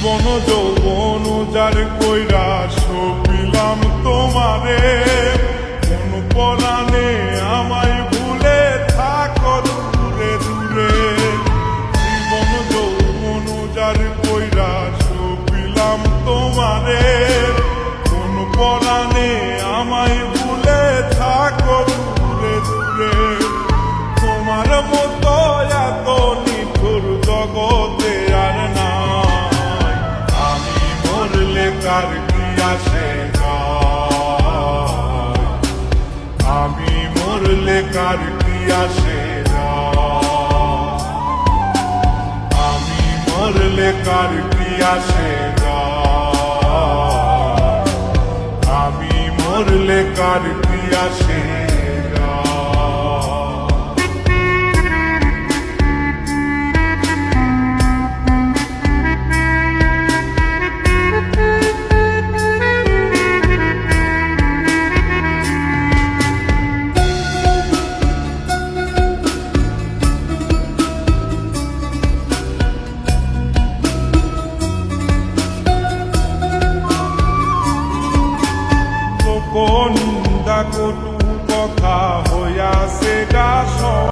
জীবন যৌবন যার কইরা সপিলাম তোমারে, কোন পরাণে আমায় ভুলে থাকো দূরে দূরে। জীবন যৌবন যার কইরা সপিলাম তোমারে, কোন পরাণে আমায় ভুলে থাকো দূরে দূরে। তোমার মতো এত নিঠুর জগতে আর নাই, আমি মরলে কার কি আসে যায়, আমি মরলে কার কি আসে যায়, আমি মরলে কার কি আসে যায়, আমি মরলে কার কি আসে। নিন্দা কটু